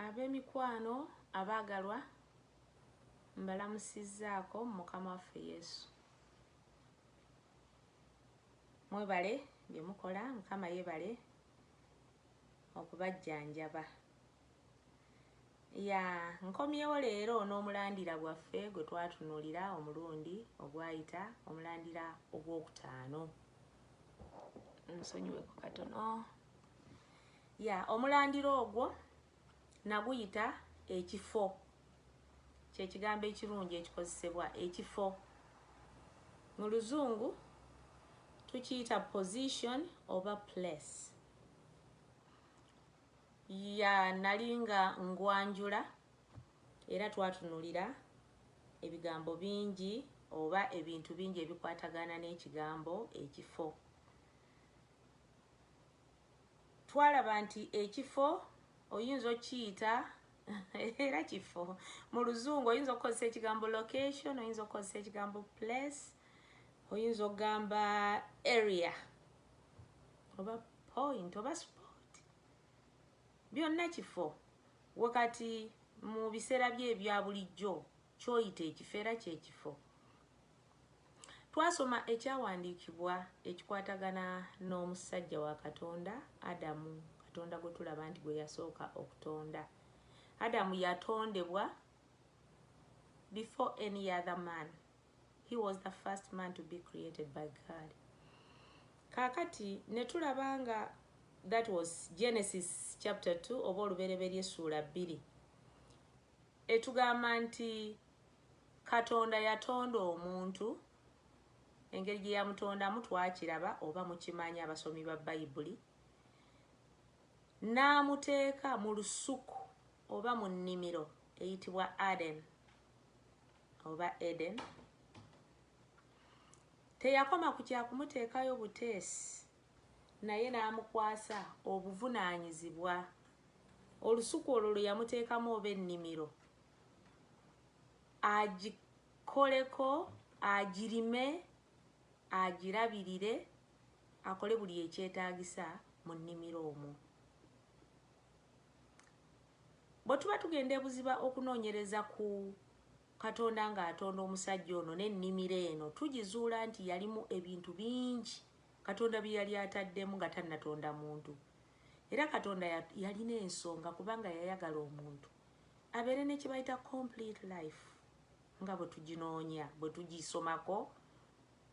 Ab'emikwano abaagalwa mbalamusizzaako mu Mukama waffe Yesu. Mwebale bye mukola, Mukama yeebale okubajjanjaba. Nkomyewo leero n'omulandira gwaffe gwe twatunuulira omulundi ogwayita, omulandira ogwokutaano. Nsonyiweko katono. Omulandira ogwo naguyita ekifo. Kye kigambo ekirungi ekikozesebwa, ekifo. Mu Luzungu tukiyita position oba place. Nalinga ngwanjula era twatunulira ebigambo bingi oba ebintu bingi ebikwatagana n'ekigambo ekifo. Twalaba nti ekifo oyinza okiyita era kifo. Mu Luzungu oyinza okukozesa ekigambo location, oyinza okukozesa ekigambo place, oyinza okugamba area oba point oba spot. Byonna kifo. Wakati mu biseera bye ebya bulijjo kyoyita ekifo era kyekifo. Twasoma ekyawandiikibwa ekikwatagana n'omusajja wa Katonda, Adamu, Katonda gwe tulaba nti gwe yasooka okutonda. Adamu yatondebwa before any other man. He was the first man to be created by God. Kakati ne tulaba nga that was Genesis chapter 2 oba olubereberye ssuula 2. Etugamba nti Katonda yatonda omuntu, engeri gye yamutondamu twakiraba oba mukimanya abasomi ba Bayibuli, n'amuteeka mu lusuku oba mu nnimiro eyitibwa Eden oba Eden. Teyakoma ku kyakumuteekayo buteesi, naye n'amukwasa obuvunaanyizibwa. Olusuku olwo lwe yamuteekamu oba ennimiro agikoleko, agirime, agirabirire, akole buli ekyetaagisa mu nnimiro omwo. Bwe tuba tugenda ebuziba okunoonyereza ku Katonda ng'atonda omusajja ono n'ennimiro eno, tugizuula nti yalimu ebintu bingi Katonda bye yali ataddemu nga tannatonda muntu. Era Katonda yalina ensonga kubanga yayagala omuntu abeere ne kye bayita complete life nga bwe tuginoonya, bwe tugisomako.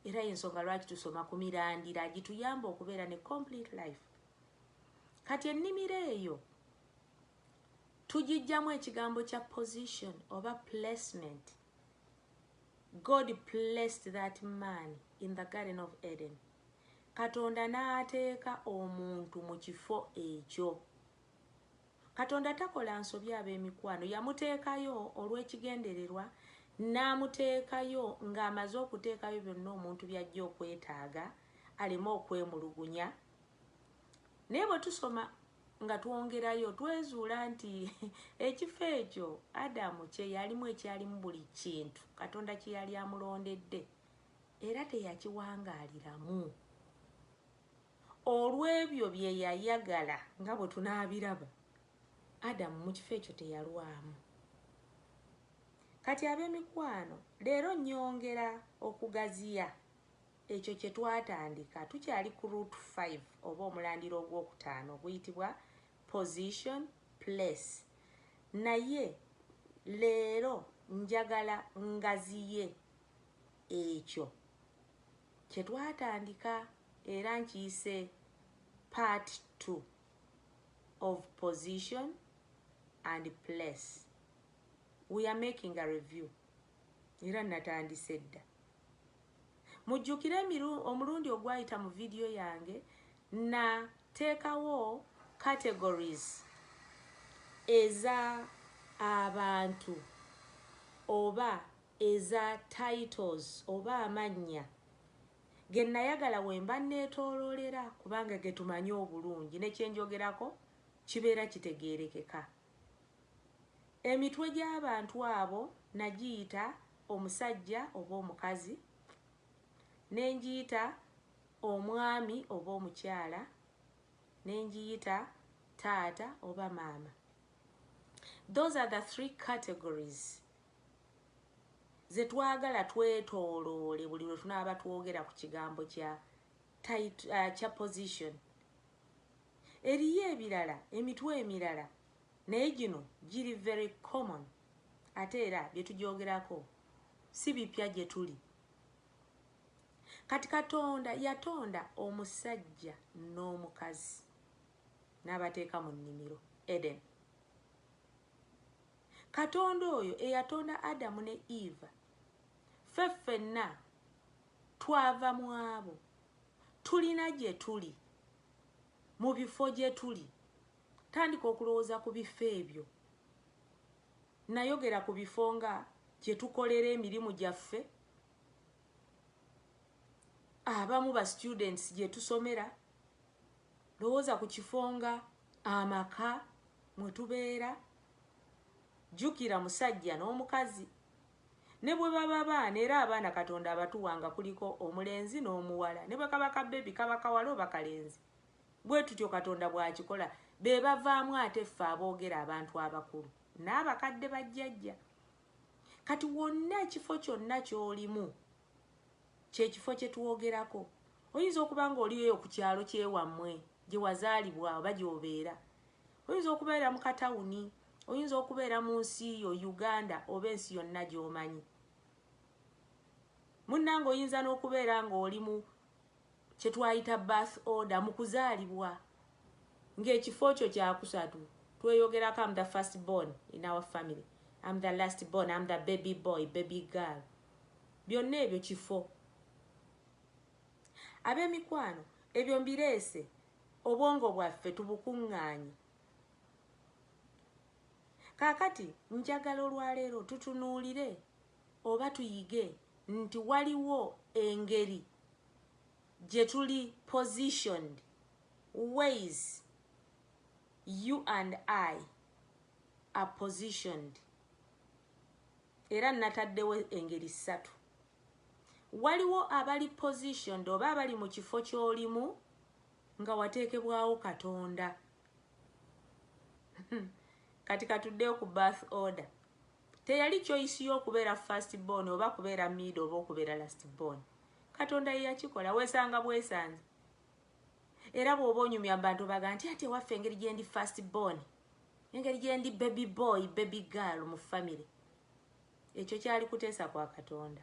Era ensonga lwaki tusoma ku mirandira gituyamba okubeera ne complete life. Kati ennimiro eyo tugijjamu ekigambo kya position oba placement. God placed that man in the Garden of Eden. Katonda n'ateeka omuntu mu kifo ekyo. Katonda takola nsobi ab'emikwano, yamuteekayo olw'ekigendererwa, n'amuteekayo ng'amaze okuteekayo byonna omuntu byajja okwetaaga, aleme okwemulugunya. Naye bwe tusoma nga twongerayo twezuula nti ekifo ekyo Adamu kye yalimu ekyalimu buli kintu Katonda kye yali amulondedde, era teyakiwangaaliramu. Olw'ebyo bye yayagala nga bwe tunaabiraba, Adamu mu kifo ekyo teyalwamu. Kati ab'emikwano leero nnyongera okugaziya ekyo kye twatandika. Tukyali ku root 5 oba omulandiro ogwokutaano oguyitibwa position place. Naye leero njagala ngaziye ekyo kye twatandika era nkiyise part 2 of position and place. We are making a review. Era natandise dda. Mujjukire omulundi ogwayita mu video yange nateekawo categories eza abantu oba eza titles oba amannya ge nayagala wemba neetooloolera kubanga ge tumanyi obulungi ne kyenjogerako kibeera kitegeerekeka. Emitwe gy'abantu abo nagiyita omusajja oba omukazi, n'engiyita omwami oba omukyala, n'engiyita taata oba maama. Those are the three categories ze twagala twetooloole buli lwe tunaaba twogera ku kigambo kya position. Eriyo ebirala emitwe emirala naye gino giri very common ate era bye tugyogerako si bipya gye tuli. Kati Katonda yatonda omusajja n'omukazi n'abateeka mu nnimiro Eden. Katonda oyo eyatonda Adamu ne Eva ffenna twava mu abo tulina gye tuli mu bifo gye tuli. Tandika okulowooza ku bifo ebyo. Nayogera ku bifo nga gye tukolera emirimu gyaffe, abamu ba students gye tusomera. Lowooza ku kifo nga amaka mwe tubeera. Jjukira musajja n'omukazi ne bwe baba baana era abaana Katonda abatuwanga kuliko omulenzi n'omuwala ne bwe kaba kabebi kaba kawala oba kalenzi. Bwe tutyo Katonda bw'akikola be bavaamu ate ffe aboogera abantu abakulu n'abakadde bajjajja. Kati wonna ekifo kyonna ky'olimu kye kifo kye tuwogerako. Oyinza okuba ng'oliyo ku kyalo kyewammwe gye wazaalibwa oba gy'obeera. Oyinza okubeera mu katawuni, oyinza okubeera mu nsi yo Uganda oba ensi yonna gy'omanyi. Munnange oyinza n'okubeera ng'oli mu kye twayita birth order mu kuzaalibwa ng'ekifo kyo kyakusatu. Tweyogerako I'm the first born in our family, I'm the last born, I'm the baby boy, baby girl. Byonna ebyo kifo. Ab'emikwano ebyo mbireese obwongo bwaffe tubukuŋŋaanye. Kaakati njagala olwaleero tutunuulire oba tuyige nti waliwo engeri gye tuli positioned, ways you and I are positioned. Era nataddewo engeri ssatu. Waliwo abali positioned oba abali mu kifo ky'olimu nga wateekebwawo Katonda. Kati katuddeyo ku birth order. Teyali choice y'okubeera first born oba kubeera middle oba okubeera last born. Katonda ye yakikola, weesanga bwesanze. Era bw'oba onyumya abantu baga nti ate waffe engeri gye ndi first born, engeri gye ndi baby boy, baby girl mu family. Ekyo kyali kuteesa kwa Katonda.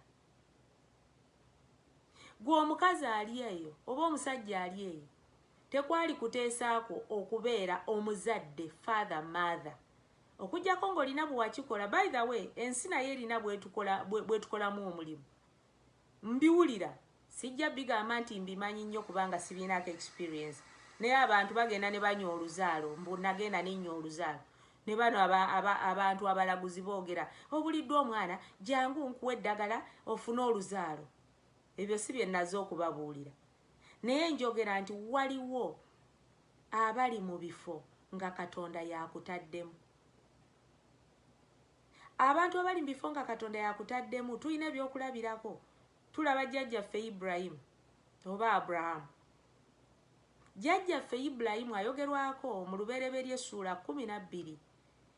Gwe omukazi ali eyo oba omusajja ali eyo tekwali kuteesaako okubeera omuzadde, father, mother. Okujjako ng'olina bwe wakikola. By the way, ensi naye erina bwe tukolamu omulimu. Mbiwulira, sijja bigamba nti mbimanyi nnyo kubanga sibinaako experience. Naye abantu bagenda ne banywa oluzaalo, mbu nagenda ne nnywa oluzaalo. Ne bano abantu abalaguzi boogera, obuliddwa omwana, jangu nkuwa eddagala ofune oluzaalo. Ebyo si bye naze okubabuulira. Naye njogera nti waliwo abali mu bifo nga Katonda yakutaddemu. Abantu abali mu bifo nga Katonda yakutaddemu tulina ebyokulabirako. Tulaba jjajjaffe Ibrahim oba Abraham. Jjajjaffe Ibrahim ayogerwako mu Lubereberye Ssuula 12.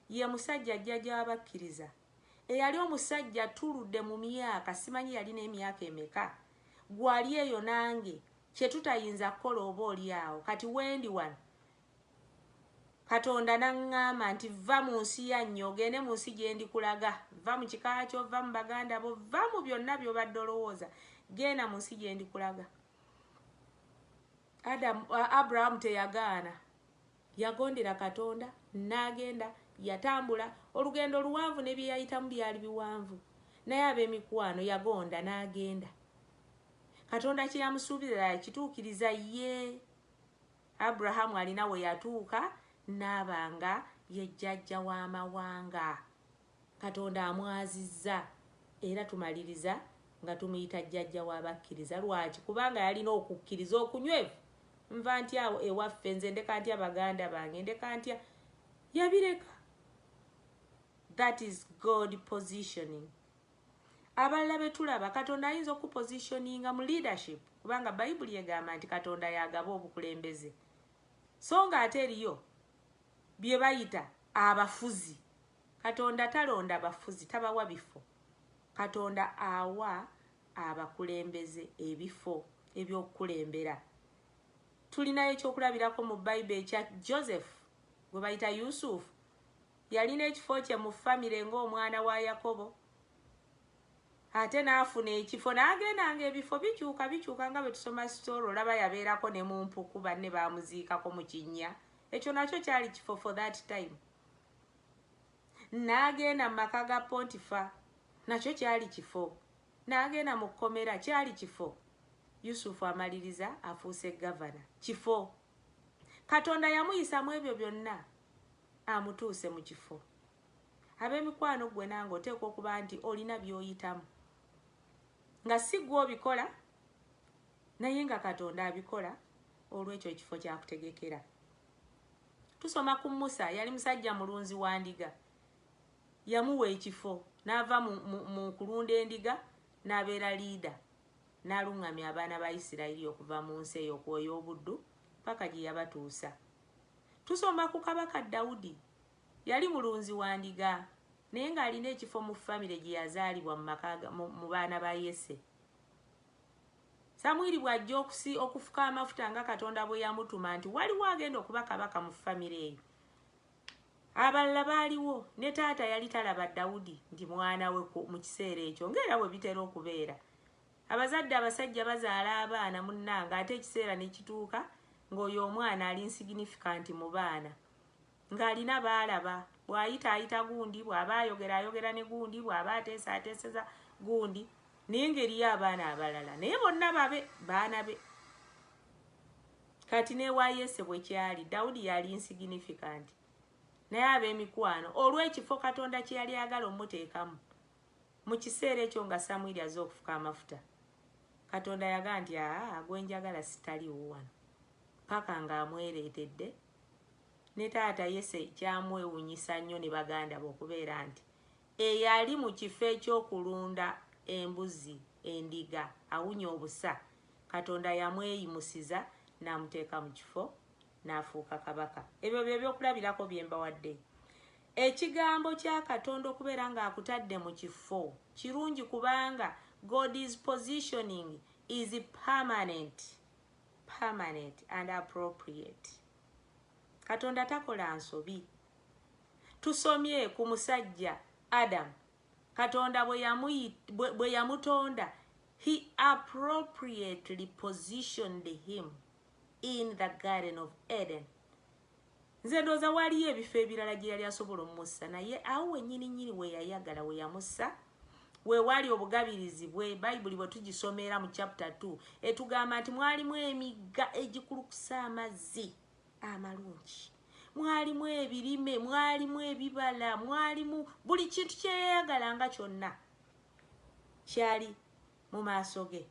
Ye musajja jjajja w'abakkiriza. Eyali omusajja tuludde mu myaka, simanyi yalina emyaka emeka. Gwali eyo nange kye tutayinza kukola oba oli awo. Kati wendi wano Katonda n'aŋŋamba nti vva mu nsi yannyo ogende mu nsi gye ndikulaga. Vva mu kika kyo, vva mu baganda bo, vva mu byonna by'obadde olowooza. Genda mu nsi gye ndikulaga. Abraham teyagaana. Yagondera Katonda n'agenda, yatambula. Olugendo luwanvu ne bye yayitamu byali biwanvu. Naye ab'emikwano yagonda n'agenda. Katonda kye yamusuubira yakituukiriza ye. Abraham alina we yatuuka n'abanga ye jjajja w'amawanga. Katonda amwazizza era tumaliriza nga tumuyita jjajja w'abakkiriza. Lwaki? Kubanga yalina okukkiriza okunywevu. Nva ntya ewaffe, nze ndeka ntya baganda bange, ndeka ntya. Yabireka. That is God positioning. Abalala be tulaba Katonda ayinza okupositioninga mu leadership kubanga Bayibuli egamba nti Katonda yagaba obukulembeze. So nga ate eriyo bye bayita abafuzi Katonda talonda bafuzi tabawa bifo. Katonda awa abakulembeze ebifo ebyokulembera. Tulinayo ekyokulabirako mu Bible ekya Joseph gwe bayita Yusuf. Yalina ekifo kye mu famire ng'omwana wa Yakobo. Ate n'afuna ekifo n'agenda ng'ebifo bikyuka nga bwe tusoma story olaba yabeerako ne mu mpuku banne baamuziikako mu kinnya. Ekyo nakyo kyali kifo for that time. N'agenda mu maka ga Pontifa nakyo kyali kifo. N'agenda mu kkomera kyali kifo. Yusufu amaliriza afuuse gavana kifo. Katonda yamuyisa mu ebyo byonna amutuuse mu kifo. Ab'emikwano gwe nange oteekwa okuba nti olina by'oyitamu nga si gwe obikola naye nga Katonda abikola, olw'ekyo ekifo kyakutegekera. Tusoma ku Musa, yali musajja mulunzi wa ndiga. Yamuwa ekifo n'ava mu kulunda endiga n'abeera liida. N'alungamya abaana ba Isirayiri okuva mu nsi eyo ey'obuddu paka gye yabatuusa. Tusoma ku kabaka Dawudi. Yali mulunzi wa ndiga naye ng'alina ekifo mu famire gye yazaalibwa mu baana ba Yese. Samwiri bw'ajja okufuka amafuta nga Katonda bwe yamutuma nti waliwo agenda okuba kabaka mu famire eyo. Abalala baaliwo ne taata yali talaba Dawudi nti mwana we mu kiseera ekyo ng'era bwe bitera okubeera. Abazadde abasajja bazaala abaana munnanga ate ekiseera ne kituuka ng'oyo omwana ali insignificant mu baana. Ng'alina baalaba, bw'ayita gundi, bw'aba ayogera ne gundi, bw'aba ateeseza gundi, naye ng'eriyo abaana abalala. Naye bonna baana be. Kati n'ewa Yese bwe kyali, Dawudi yali insignificant. Naye ab'emikwano, olw'ekifo Katonda kye yali ayagala omuteekamu, mu kiseera ekyo nga Samwiri azze okufuka amafuta, Katonda yagaa nti gwe njagala sitaliwo wano. Paka ng'amwereetedde. Ne taata Yese kyamwewunyisa nnyo ne baganda be okubeera nti eyali mu kifo ekyokulunda embuzi endiga awunya obusa, Katonda yamweyimusiza n'amuteeka mu kifo n'afuuka kabaka. Ebyo bye byokulabirako bye mbawadde. Ekigambo kya Katonda okubeera ng'akutadde mu kifo kirungi kubanga God's positioning is permanent and appropriate. Katonda takola nsobi. Tusomye ku musajja Adam. Katonda bwe yamutonda, he appropriately positioned him in the Garden of Eden. Nze ndowooza waliyo ebifo ebirala gye yali asobola omussa, naye awo wennyini we yayagala we yamussa, we wali obugabirizi bwe. Bayibuli bwe tugisomera mu chapter 2 etugamba nti mwalimu emigga egikulukusa amazzi amalungi, mwalimu ebirime, mwalimu ebibala, mwalimu buli kintu kye yayagalanga kyonna kyali mu maaso ge.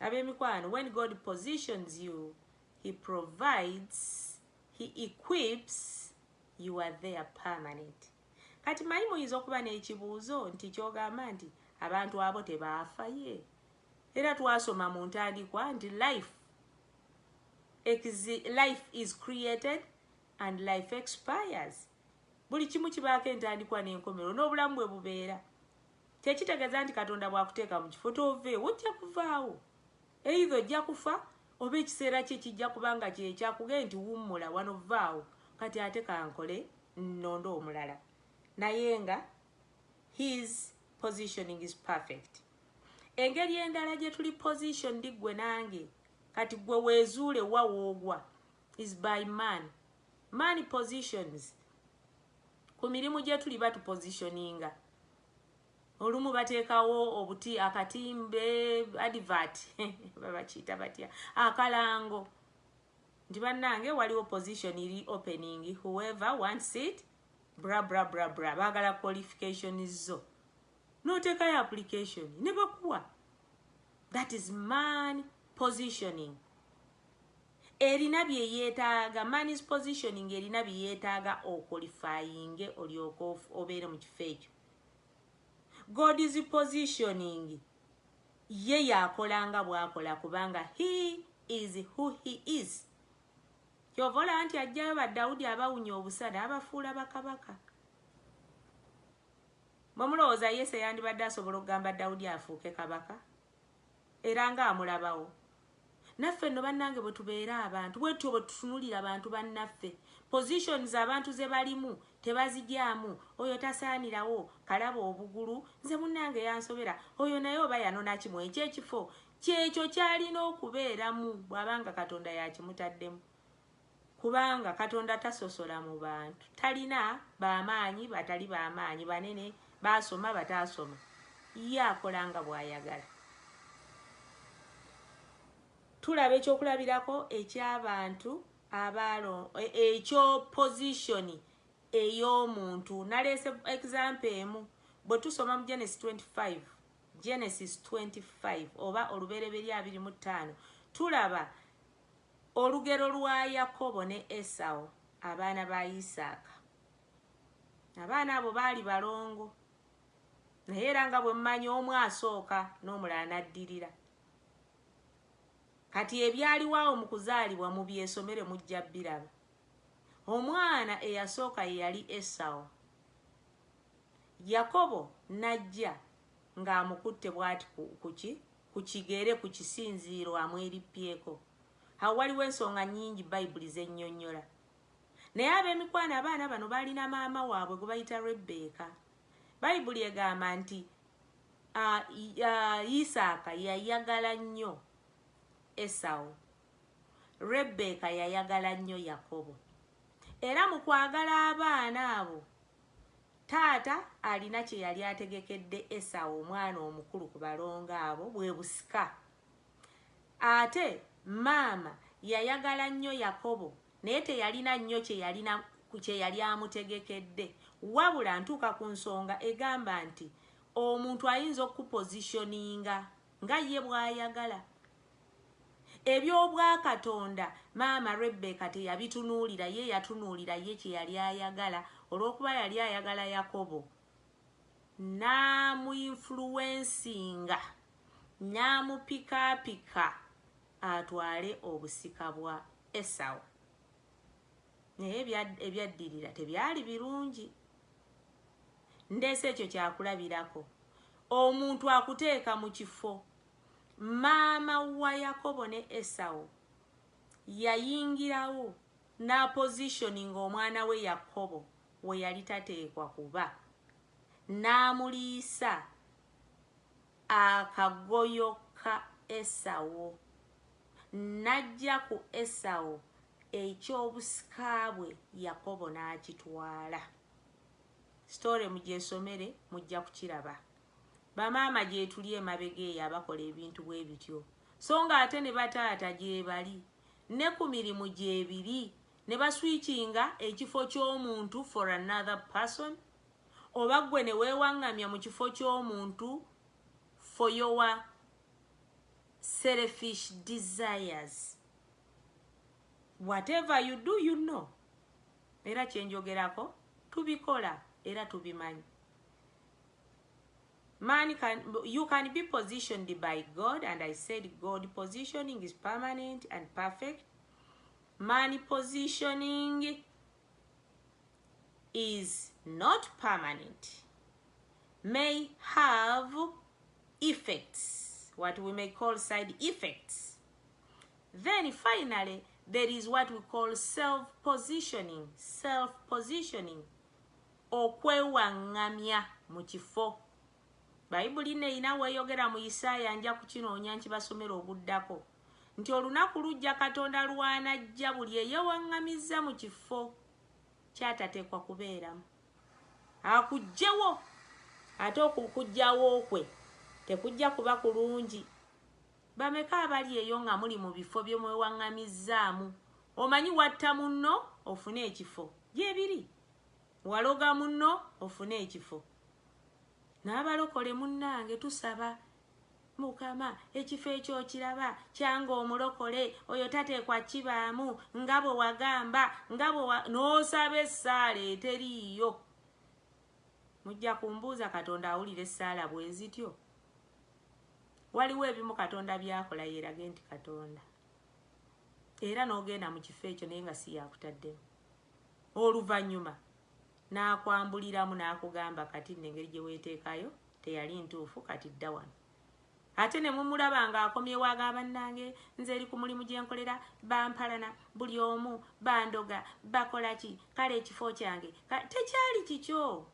Ab'emikwano, when God positions you, he provides, he equips, you are there permanent. Kati manyi muyinza okuba n'ekibuuzo nti kyogamba nti abantu abo tebaafa ye. Era twasoma mu ntandikwa nti life is created and life expires. Buli kimu kibaako entandikwa n'enkomero n'obulamu bwe bubeera. Tekitegeeza nti Katonda bw'akuteeka mu kifo toveewo ojja kuvaawo. Either ojja kufa oba ekiseera kye kijja kubanga kyekyakuge nti wummula wano vaawo kati ate kankole nnondo omulala. Naye nga his positioning is perfect. Engeri endala gye tuli positioned gwe nange kati gwe weezuule wa woogwa is by man. Man positions. Ku mirimu gye tuli batupositioninga. Olumu bateekawo obuti akatimbe advert babakiyita batya akalango nti bannange waliwo position iri opening, whoever wants it bra baagala qualifications zo n'oteekayo application ne bakuwa. That is man positioning. Erina bye yeetaaga, man is positioning erina bye yeetaaga oqualifying olyoka obeere mu kifo ekyo. God is positioning. Ye yakolanga bwakola kubanga he is who he is. Kyovola nti ajjayo ba Dawudi abawunya obusa n'abafuula bakabaka. Mwemulowooza Yese yandibadde asobola okugamba Dawudi afuuke kabaka era nga amulabawo? Naffe nno bannange bwe tubeera abantu bwetyo bwe tutunulira abantu bannaffe, positions abantu ze balimu tebazigyamu. Oyo tasaanirawo kalaba obugulu, nze munnange yansobera, oyo naye oba yanona kimu ekyekifo kyekyo kyalina okubeeramu bw'abanga Katonda yakimutaddemu. Kubanga Katonda tasosola mu bantu, talina bamaanyi batali bamaanyi, banene basoma bataasoma, ye akolanga bw'ayagala. Tulaba ekyokulabirako eky'abantu ekyo position ey'omuntu. Naleese example emu bwe tusoma mu Genesis 25 oba olubereberye 25 tulaba olugero lwa Yakobo ne Esau, abaana ba Isaaka. Abaana abo baali balongo, naye era nga bwe mmanyi omu asooka n'omulala n'addirira. Kati ebyaliwaawo mu kuzaalibwa mu byesomere mujja biraba. Omwana eyasooka ye yali Esau. Yakobo najja ng'amukutte bw'ati ku kigere ku kisinziiro amweripyeko. Awo waliwo ensonga nnyingi Bayibuli zennyonnyola. Naye ab'emikwano abaana bano balina maama waabwe gwe bayita Rebbeeka. Bayibuli egamba nti Isaaka yayagala nnyo Esau, Rebbeeka yayagala nnyo Yakobo. Era mu kwagala abaana abo, taata alina kye yali ategekedde Esau omwana omukulu ku balongo abo bwe busika. Ate maama yayagala nnyo Yakobo, naye teyalina nnyo kye yali amutegekedde. Wabula ntuuka ku nsonga egamba nti omuntu ayinza okupositioninga nga ye bw'ayagala. Eby'obwa Katonda maama Rebbeeka teyabitunuulira, ye yatunuulira ye kye yali ayagala. Olw'okuba yali ayagala Yakobo, n'amuinfluensinga, n'amupikaapika atwale obusika bwa Esau. Naye ebyaddirira tebyali birungi. Ndeese ekyo kyakulabirako. Omuntu akuteeka mu kifo. Maama wa Yakobo ne Esau yayingirawo n'apositioning omwana we Yakobo we yali tateekwa kuba, n'amuliisa akagoyo ka Esau, n'ajja ku Esau eky'obusika bwe Yakobo n'akitwala. Story mugyesomere mujja kukiraba. Bamaama gye tuli emabega eyo abakola ebintu bwe bityo, so nga ate ne bataata gye bali ne ku mirimu gye biri ne baswikinga ekifo ky'omuntu for another person, oba gwe ne weewaŋŋamya mu kifo ky'omuntu for your selfish desires. Whatever you do, you know. Era kyenjogerako tubikola era tubimanyi. You can be positioned by God, and I said God positioning is permanent and perfect. Man positioning is not permanent, may have effects, what we may call side effects. Then finally, there is what we call self-positioning. Self-positioning, okwewaŋŋamya mu kifo. Bayibuli neeyina weeyogera mu Isaaya, nja kukinoonya nkibasomera obuddako, nti olunaku lujja Katonda lwanajja buli eyewaŋŋamizza mu kifo kyatateekwa kubeeramu akuggyewo. Ate okukugjawo kwe tekujja kuba kulungi. Bameka abali eyo nga muli mu bifo bye mwewaŋŋamizzaamu? Omanyi watta munno ofune ekifo, gyebiri. Waloga munno ofune ekifo. N'abalokole munnange tusaba Mukama ekifo ekyo kiraba kyanga omulokole oyo tateekwa kibaamu nga bwe wagamba nga bwe n'osaba essaala eteriiyo. Mujja kumbuuza Katonda awulira essaala bwe zityo? Waliwo ebimu Katonda byakola yeerage nti Katonda, era n'ogenda mu kifo ekyo naye nga si yakutaddemu. Oluvannyuma n'akwambuliramu n'akugamba kati n'engeri gye weeteekayo teyali ntuufu kati dda wano. Ate ne mumulaba ng'akomyewo agamba bannange nze eri ku mulimu gye nkolera bampalana buli omu bandoga bakola ki kale ekifo kyange tekyali kikyo.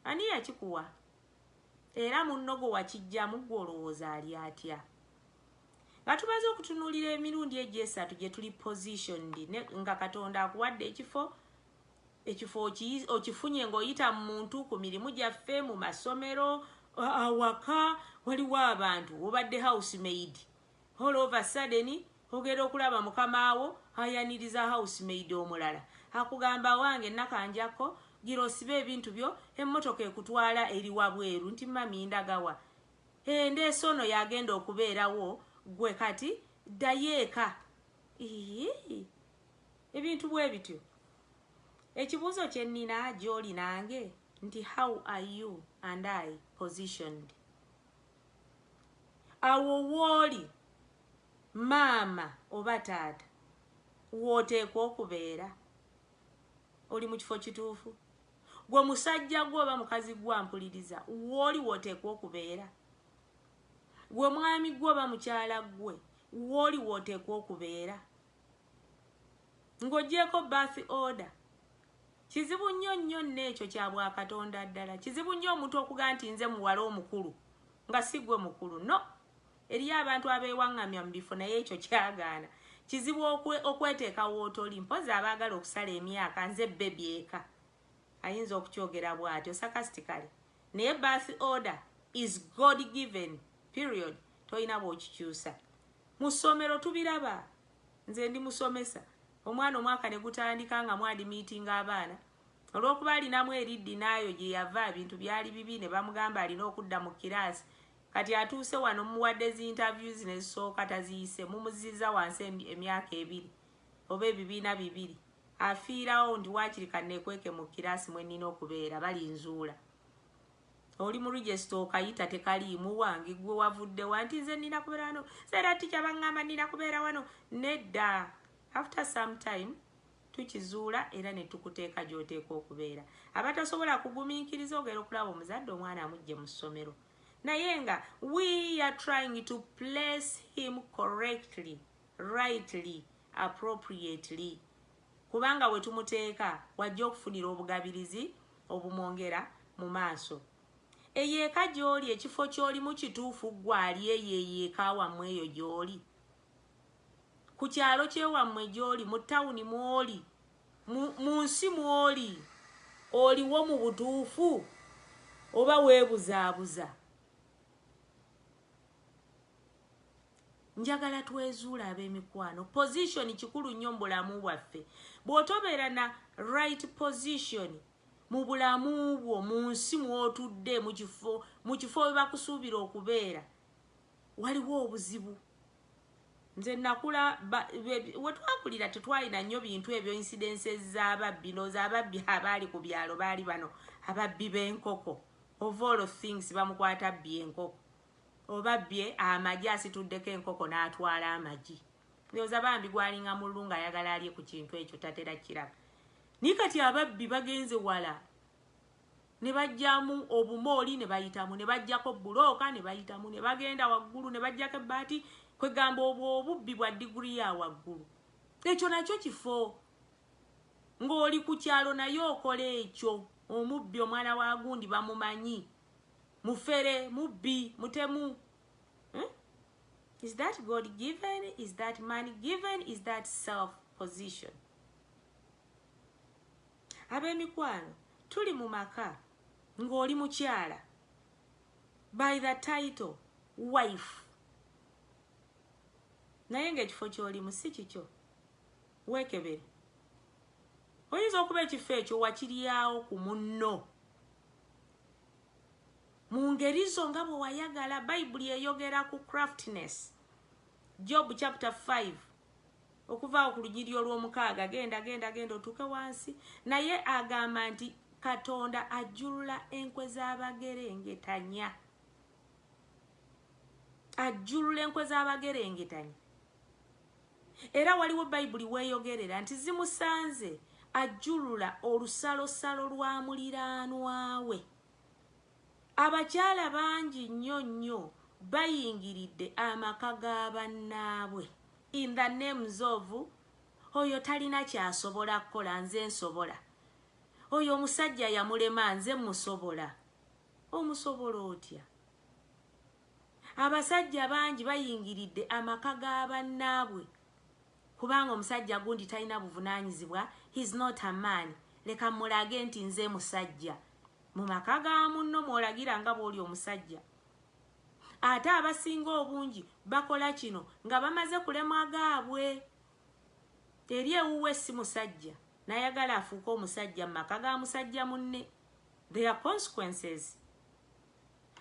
Ani yakikuwa? Era munno gwe wakijjamu gwe olowooza ali atya? Nga tumaze okutunuulira emirundi egyo esatu gye tuli positioned nga Katonda akuwadde ekifo okifunye ng'oyita mu muntu ku mirimu gyaffe mu masomero awaka waliwo abantu obadde housemaid all of a sudden ogera okulaba mukamaawo ayaniriza housemaid omulala akugamba wange nakanjako gira osibe ebintu byo emmotoka ekutwala eri wabweru nti mami ndagawa ndeese ono yagenda okubeerawo gwe kati ddayo ebintu bwe bityo. Ekibuuzo kye nnina gy'oli nange nti how are you and I positioned? Awo wooli maama oba taata wooteekwa okubeera oli mu kifo kituufu? Gwe musajja gwe oba mukazi gwe ampuliriza wooli wooteekwa okubeera? Gwe mwami gwe oba mukyala gwe wooli wooteekwa okubeera? Ng'oggyeko birth order. Kizibu nnyo nnyo n'ekyo kya Bwakatonda ddala. Kizibu nnyo omuntu okuga nti nze muwala omukulu nga si gwe mukulu. No, eriyo abantu abeewaŋŋamya mu bifo naye ekyo kyagaana. Kizibu okweteeka wootoli mpozi abaagala okusala emyaka nze bebi eka ayinza okukyogera bw'atyo sarcastically. Naye birth order is God given period. Toyina bw'okikyusa. Mu ssomero tubiraba. Nze ndi musomesa. Omwana omwaka ne gutandika nga mwadi meeting abaana olw'okuba alinamu eriddi naayo gye yava ebintu byali bibi ne bamugamba alina okudda mu kiraasi kati atuuse wano muwadde zi interviews ne zisooka taziyise mumuzizza wansi emyaka 2 oba ebibiina 2 afiirawo nti waakiri kanneekweke mu kiraasi mwe nnina okubeera balinzuula. Oli mu register okayita tekaliimu wange gwe wavudde wanti nze nnina kubeera wano seera ticca baŋŋamba nnina kubeera wano nedda. After some time tukizuula era ne tukuteeka gy'oteeka okubeera. Abatasobola kugumiikiriza ogera okulaba omuzadde omwana amugye mu ssomero naye nga we are trying to place him correctly, rightly, appropriately. Kubanga we tumuteeka wajja okufunira obugabirizi obumwongera mu maaso. Eyeeka gy'oli ekifo ky'olimu kituufu gwe ali eyo eyeeka wammwe eyo gy'oli? Ku kyalo kyewammwe gy'oli, mu tawuni mw'oli, mu nsi mw'oli, oliwo mu butuufu oba weebuzaabuza? Njagala twezuula ab'emikwano. Position kikulu nnyo mu bulamu bwaffe. Bw'otobeera na right position mu bulamu bwo mu nsi mw'otudde mu kifo we bakusuubira okubeera waliwo obuzibu. Nze nakula we twakulira tetwalina nnyo bintu ebyo incidences z'ababbi looza ababbi abaali ku byalo baali bano ababbi b'enkoko. Of all things bamukwata abbi enkoko oba bbye amagi asituddeko enkoko n'atwala amagi. Looza bambi gwalinga mululu ng'ayagala alye ku kintu ekyo tatera kiraba. Naye kati ababbi bagenze wala ne bajjamu obumooli ne bayitamu ne bajjako bulooka ne bayitamu ne bagenda waggulu ne bajjako ebbaati kwegamba obwo obubbi bwa diguri ya waggulu. Ekyo nakyo kifo. Ng'oli ku kyalo naye okola ekyo. Omubbi omwana wa gundi bamumanyi. Mufere, mubbi, mutemu. Is that God given? Is that man given? Is that self position? Ab'emikwano tuli mu maka ng'oli mukyala by the title wife. Naye ng'ekifo ky'olimu si kikyo. Weekebere. Oyinza okuba ekifo ekyo wakiryawo ku munno. Mu ngeri zo nga bwe wayagala. Bayibuli eyogera ku craftiness. Job chapter 5. Okuva ku lunyiriri olw'omukaaga genda otuuke wansi. Naye agamba nti Katonda ajjulula enkwe z'abagerengetanya. Ajjulula enkwe z'abagerengetanya. Era waliwo Bayibuli weeyogerera nti zimusanze ajulula olusalosalo lwa muliraanwa we. Abakyala bangi nnyo bayingiridde amaka ga bannaabwe in the names of oyo talina kyasobola kukola nze nsobola, oyo omusajja yamulema nze musobola. Omusobola otya? Abasajja bangi bayingiridde amaka ga bannaabwe kubanga omusajja gundi talina buvunaanyizibwa, he's not a man, leka mulage nti nze musajja. Mu maka ga munno mwolagira nga bw'oli omusajja. Ate abasinga obungi bakola kino nga bamaze kulemwa gaabwe. Eri ewuwe si musajja nayagala afuuka omusajja mu maka ga musajja munne. There are consequences.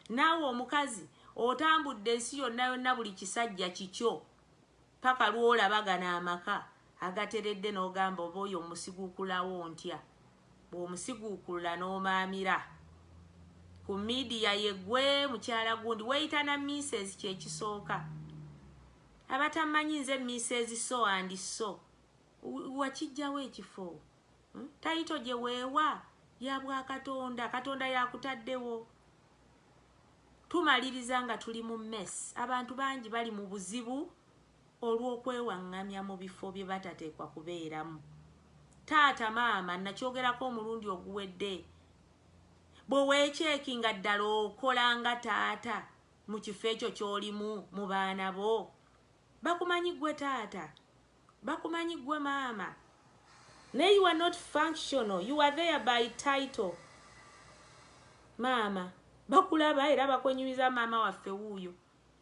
Naawe omukazi otambudde ensi yonna yonna buli kisajja kikyo paka lwolabagana amaka agateredde n'ogamba oba oyo omusiguukulawo ntya. Bw'omusiguukulula n'omaamira ku media yegwe mukyala gundi weyita na Mrs. kyekisooka. Abatamanyi nze Mrs. so and so wakijjawo ekifo. Tayito gye weewa ya bwa Katonda, Katonda yakutaddewo. Tumaliriza nga tuli mu mess. Abantu bangi bali mu buzibu olw'okwewaŋŋamya mu bifo bye batateekwa kubeeramu. Taata maama nakyogerako omulundi oguwedde. Bwe weekyekinga ddala okola nga taata mu kifo ekyo ky'olimu mu baana bo. Bakumanyi gwe taata, bakumanyi gwe maama. Naye you are not functional, you are there by title. Maama bakulaba era bakwenyumiza maama waffe wuuyo.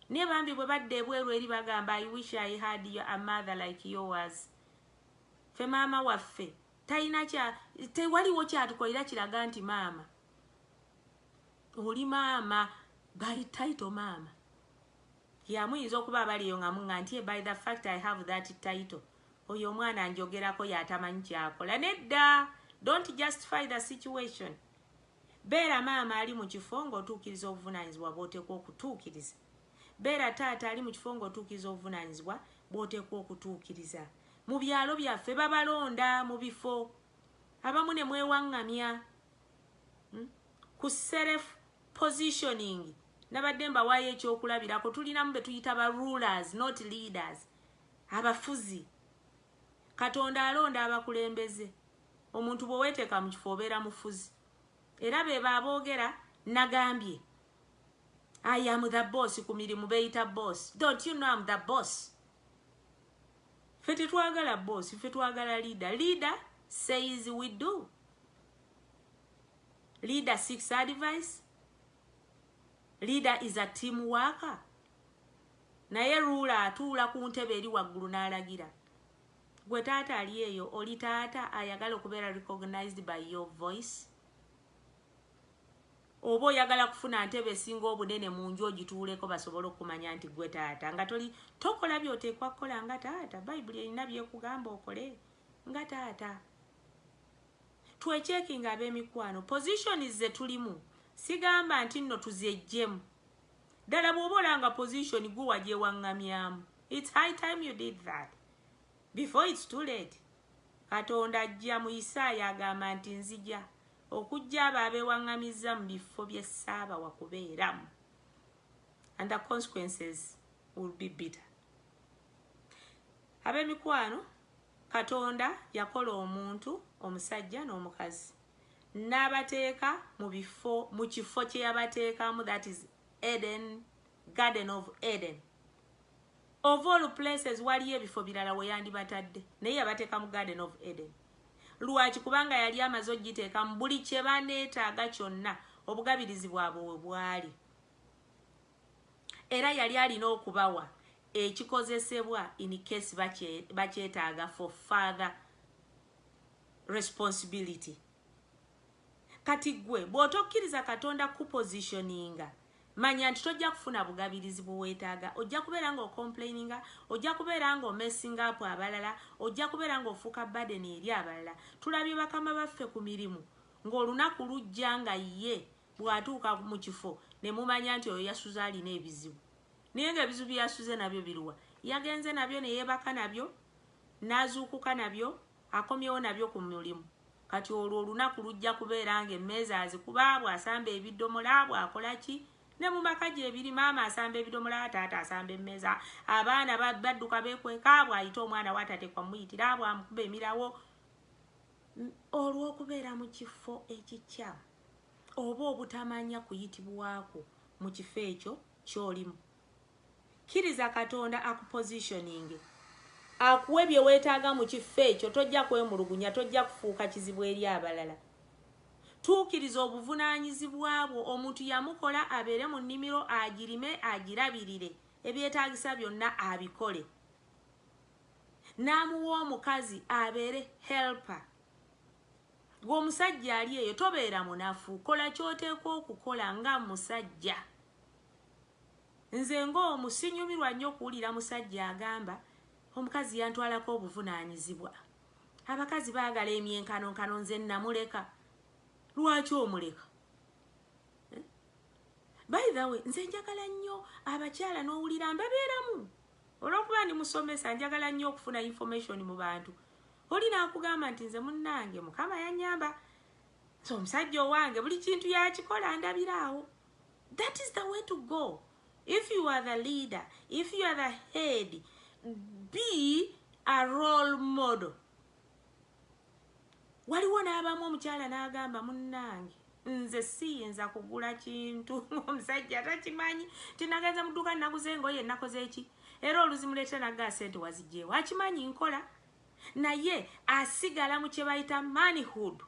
Ne bambi bwe badde ebweru eri bagamba I wish I had a mother like yours. Fe maama waffe talina kya, tewaliwo kyatukolera kiraga nti maama oli maama by title maama. Yamuyinza okuba abaliyo nga munga nti by the fact I have that title oyo omwana njogerako yatamanyi kyakola. Nedda, don't justify the situation. Beera maama ali mu kifo ng'otuukiriza obuvunaanyizibwa bw'oteekwa okutuukiriza. Beera taata ali mu kifo ng'otuukiriza obuvunaanyizibwa bw'oteekwa okutuukiriza. Mu byalo byaffe babalonda mu bifo. Abamu ne mwewaŋŋamya ku self positioning. Nabadde mbawaayo ekyokulabirako. Tulinamu be tuyita ba rulers, not leaders. Abafuzi. Katonda alonda abakulembeze. Omuntu bwe weeteeka mu kifo obeera mufuzi. Era be baboogera nagambye. I am the boss ku mirimu beyita boss. Don't you know I'm the boss? Ffe tetwagala boss, ffe twagala leader. Leader says we do. Leader seeks advice. Leader is a team worker. Naye ruler atuula ku ntebe eri waggulu n'alagira. Gwe taata ali eyo oli taata ayagala okubeera recognized by your voice. Oba oyagala kufuna ntebe esinga obunene mu nju ogituuleko basobole okumanya nti gwe taata. Nga toli tokola by'oteekwa kukola nga taata. Bayibuli erina byekugamba okole nga taata. Twechekinga ab'emikwano. Position ze tulimu. Sigamba nti nno tuzejjemu. Ddala bw'oba olanga position gwe wagyewaŋŋamyamu. It's high time you did that. Before it's too late. Katonda ajja mu Isaaya agamba nti nzija okujja abo abeewaŋŋamizza mu bifo bye ssaaba wakubeeramu. And the consequences will be bitter. Ab'emikwano, Katonda yakola omuntu, omusajja n'omukazi. N'abateeka mu kifo kye yabateekamu, that is Eden, Garden of Eden. Of all places waliyo ebifo birala we yandibatadde. Naye yabateeka mu Garden of Eden. Lwaki? Kubanga yali amaze ogiteeka mu buli kye baneetaaga kyonna obugabirizi bwabwe we bwali. Era yali alina okubawa ekikozesebwa in case bakyetaaga for further responsibility. Kati gwe bw'otokkiriza Katonda kupositioninga, manya nti tojja kufuna bugabirizi bwe weetaaga. Ojja kubeera ng'ocomplaininga, ojja kubeera ng'omessing up abalala, ojja kubeera ng'ofuuka burden eri abalala. Tulabye bakama baffe ku mirimu ng'olunaku lujja nga ye bw'atuuka mu kifo ne mumanya nti oyo yasuze alina ebizibu. Naye ng'ebizibu bye yasuze nabyo biruwa? Yagenze nabyo ne yeebaka nabyo, n'azuukuka nabyo, akomyewo nabyo ku mulimu kati olwo olunaku lujja kubeera nga emmeeza azikuba bw'asamba ebidomola bw'akola ki ne mu maka gye ebiri maama asamba ebidomola taata asamba emmeeza abaana badduka beekweka bw'ayita omwana watatekwa muyitira bw'amukuba emirawo olw'okubeera mu kifo ekikyamu oba obutamanya kuyitibwako mu kifo ekyo ky'olimu. Kkiriza Katonda akupositioning akuwe bye weetaaga mu kifo ekyo, tojja kwemulugunya, tojja kufuuka kizibu eri abalala. Tuukiriza obuvunaanyizibwa bwo. Omuntu yamukola abeere mu nnimiro agirime agirabirire ebyetaagisa byonna abikole. N'amuwa omukazi abeere helper. Gwe omusajja ali eyo tobeera munafu, kola ky'oteekwa okukola nga musajja. Nze ng'omusinyumirwa nnyo okuwulira musajja agamba omukazi yantwalako obuvunaanyizibwa. Abakazi baagala emyenkanonkano, nze namuleka. Lwaki omuleka? By the way, nze njagala nnyo abakyala n'owulira mbabeeramu. Olw'okuba ndi musomesa njagala nnyo okufuna information mu bantu. Oli naakugamba nti nze munnange Mukama yannyamba. So omusajja owange buli kintu yakikola ndabiraawo. That is the way to go. If you are the leader, if you are the head, be a role model. Waliwo n'abamu omukyala n'agamba munnange nze siyinza kugula kintu omusajja takimanyi tinagenza mu dduuka naguze engoye nakoze eki era oluzimuleeta nagga sente wazigyewo akimanyi nkola naye asigala mu kye bayita manhood,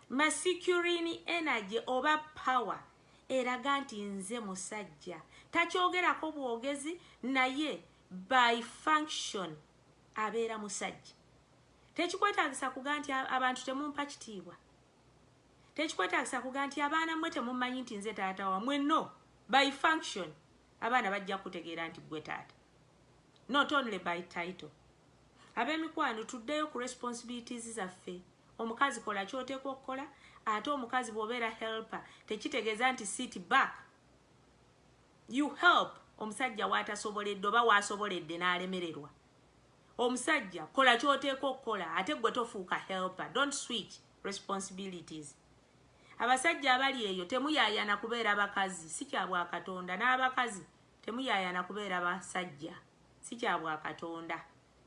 masculine energy oba power eraga nti nze musajja. Takyogerako bwogezi naye by function abeera musajja. Tekikwetaagisa kuga nti abantu temumpa kitiibwa. Tekikwetaagisa kuga nti abaana mmwe temumanyi nti nze taata wamwe. No, by function abaana bajja kutegeera nti gwe taata. Not only by title. Ab'emikwano tuddeyo ku responsibilities zaffe. Omukazi kola ky'oteekwa okukola, ate omukazi bw'obeera helper tekitegeeza nti sit back. You help omusajja w'atasoboledde oba w'asoboledde n'alemererwa. Omusajja kola ky'oteekwa okukola ate gwe tofuuka helper. Don't switch responsibilities. Abasajja abali eyo temuyaayana kubeera bakazi, si kya bwa Katonda. N'abakazi temuyaayana kubeera basajja, si kya bwa Katonda.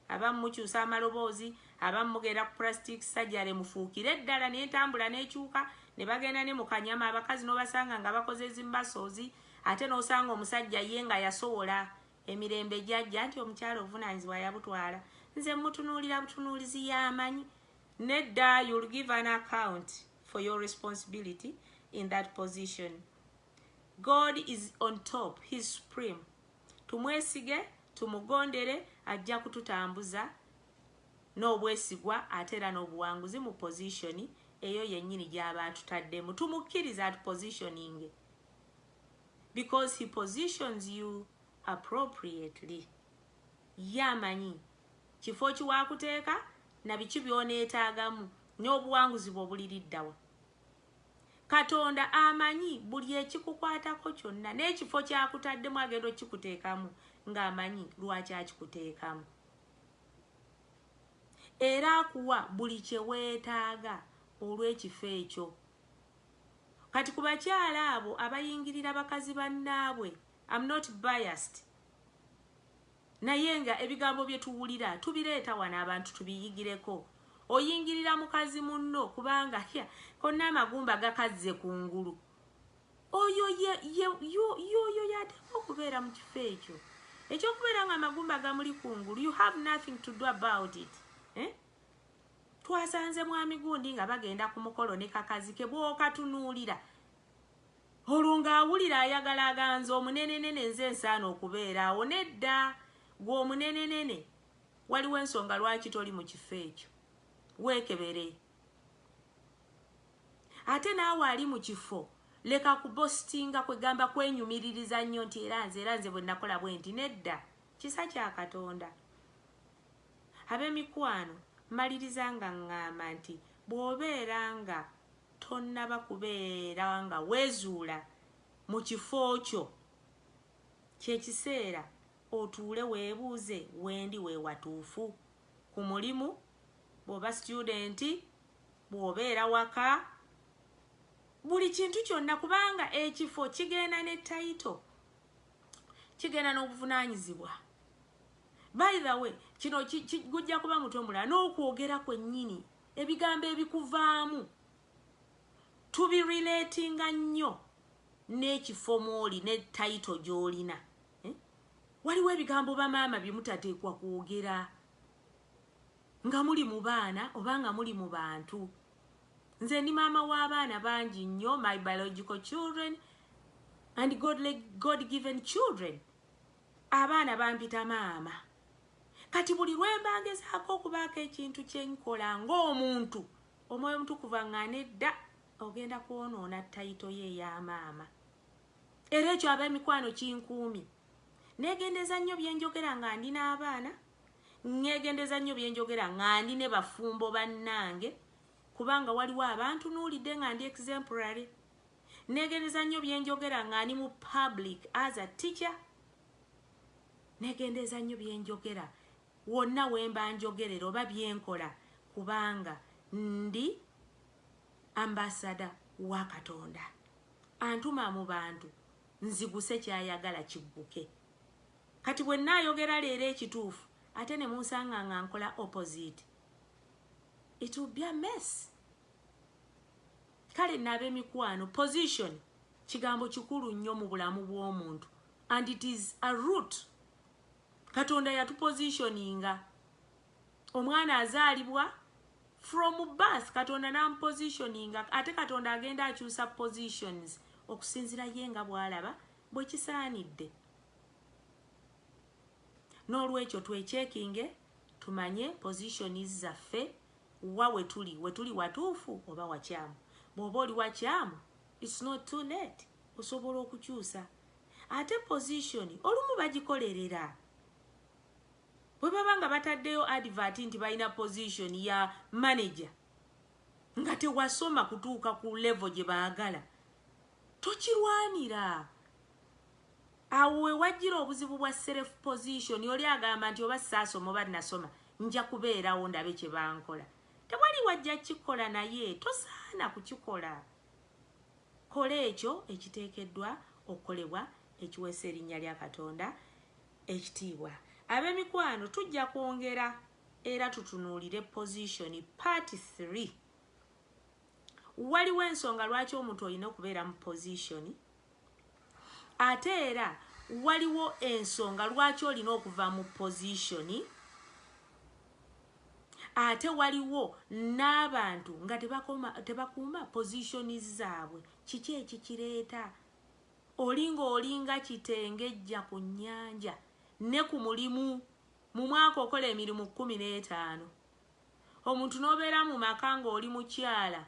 Abamu mukyusa amaloboozi, abamu mugenda ku plastic surgery mufuukire eddala n'entambula n'ekyuka ne bagenda ne mu kanyama. Abakazi n'obasanga nga bakoze zimbasoozi ate n'osanga omusajja ye nga yasowola emirembe jjajja nti omukyala obuvunaanyizibwa yabutwala. Nze mutunuulira butunuulizi y'amanyi. Nedda, you'll give an account for your responsibility in that position. God is on top. He's supreme. Tumwesige, tumugondere, ajja kututambuza n'obwesigwa ate era n'obuwanguzi mu position eyo yennyini gy'aba atutaddemu. Tumukkiriza atupositioning because he positions you appropriately. Yamanyi kifo kiwakuteeka na biki by'oneetaagamu n'obuwanguzi bw'obuliriddawa. Katonda amanyi buli ekikukwatako kyonna n'ekifo kyakutaddemu agenda okikuteekamu ng'amanyi lwaki akikuteekamu. Era akuwa buli kye weetaaga olw'ekifo ekyo. Kati ku bakyala abo abayingirira bakazi bannaabwe, I'm not biased. Naye nga ebigambo bye tuwulira tubireeta wano abantu tubiyigireko. Oyingirira mukazi munno kubanga konna amagumba gakazze kungulu. Oyo yateekwa okubeera mu kifo ekyo. Ekyokubeera nga amagumba gamuli kungulu, you have nothing to do about it. Twasanze mwami gundi nga bagenda ku mukolo ne kakazi ke bw'okatunuulira. Olwo ng'awulira ayagala aganza omunenenene nze nsaana okubeera awo. Nedda, gwe omunenenene waliwo ensonga lwaki toli mu kifo ekyo. Weekebere. Ate naawe ali mu kifo leka kubostinga kwegamba kwenyumiririza nnyo nti era nze bwe nakola bwe nti. Nedda, kisa kya Katonda. Ab'emikwano maliriza nga ngamba nti bw'obeera nga tonnaba kubeera nga weezuula mu kifo kyo, kye kiseera otuule weebuuze wendi we watuufu. ku mulimu bw'oba student bw'obeera waka buli kintu kyonna kubanga ekifo kigenda ne title kigenda n'obuvunaanyizibwa. By the way kino gujja kuba mutwe mulala n'okwogera kwennyini ebigambo ebikuvaamu tubirelatinga nnyo n'ekifo mwoli ne title gy'olina. Waliwo ebigambo bamaama bye mutateekwa kwogera nga muli mu baana oba nga muli mu bantu. Nze ndi maama w'abaana bangi nnyo, my biological children and God given children. Abaana bampita maama. Kati buli lwe mbangezaako okubaako ekintu kye nkola ng'omuntu omwoyo omutukuvu aŋŋaana edda ogenda kwonoona title ye ey'amaama. Era ekyo ab'emikwano kinkuumi. Neegendeza nnyo bye njogera nga ndi n'abaana, neegendeza nnyo bye njogera nga ndi ne bafumbo bannange kubanga waliwo abantu nuulidde nga ndi exemplary. Neegendeza nnyo bye njogera nga ndi mu public as a teacher. Neegendeza nnyo bye njogera wonna we mba njogerera oba bye nkola kubanga ndi ambassador wa Katonda. Antuma mu bantu nziguse kyayagala kigguke. Kati bwe nnaayogera leero ekituufu ate ne munsanga nga nkola opposite, it will be a mess. Kale n'ab'emikwano, position kigambo kikulu nnyo mu bulamu bw'omuntu and it is a root. Katonda yatupositioninga. Omwana azaalibwa from birth Katonda n'amupositioninga ate Katonda agenda akyusa positions okusinzira ye nga bw'alaba bwe kisaanidde. N'olwekyo twechekinge tumanye positions zaffe wa we tuli watuufu oba wakyamu. Bw'oba oli wakyamu it's not too late, osobola okukyusa. Ate position olumu bagikolerera. Bwe baba nga bataddeyo advert nti balina position ya manager nga tewasoma kutuuka ku level gye baagala, tokirwanira. Awo we wajjira obuzibu bwa self position oli agamba nti oba saasoma oba nasoma nja kubeerawo ndabe kye bankola. Tewali wajja kikola naye tosaana kukikola. Kola ekyo ekiteekeddwa okukolebwa ekiweesa erinnya lya Katonda ekitiibwa. Ab'emikwano tujja kwongera era tutunuulire position part 3. Waliwo ensonga lwaki omuntu olina okubeera mu position, ate era waliwo ensonga lwaki olina okuva mu position, ate waliwo n'abantu nga tebakuuma positions zaabwe. Kiki ekikireeta? Olinga kitengejja ku nnyanja ne ku mulimu mu mwaka okola emirimu 15. Omuntu n'obeera mu maka ng'oli mukyala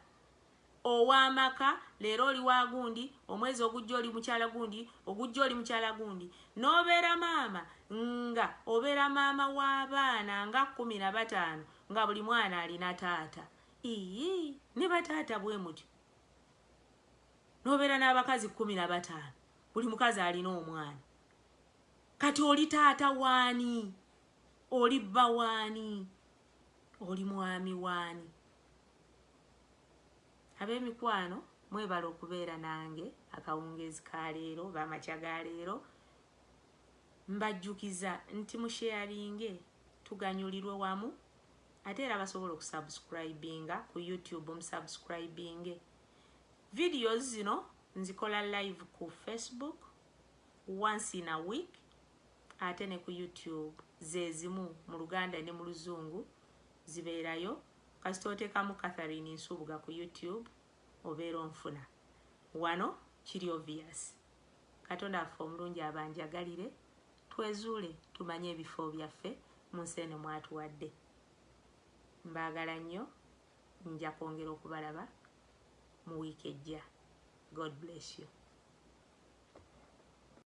ow'amaka, leero oli wa gundi, omwezi ogujja oli mukyala gundi, ogujja oli mukyala gundi. N'obeera maama nga obeera maama w'abaana nga 15 nga buli mwana alina taata. Ne bataata bwe mutyo. N'obeera n'abakazi 15 buli mukazi alina omwana. Kati oli taata waani? Oli bba waani? Oli mwami waani? Ab'emikwano mwebala okubeera nange akawungeezi ka leero b'amakya ga leero. Mbajjukiza nti musharinge tuganyulirwe wamu, ate era basobola okusubscribinga ku YouTube, omusubscribinge. Videos zino nzikola live ku Facebook once in a week, ate ne ku YouTube zezimu mu Luganda ne mu Luzungu zibeerayo. Kasita oteekamu Catherine Nsubuga ku YouTube obeera onfuna. Wano kiri obvious. Katonda affe omulungi abanjagalire, twezuule tumanye ebifo byaffe mu nsi eno mwatuwadde. Mbaagala nnyo, nja kwongera okubalaba mu wiiki ejja. God bless you.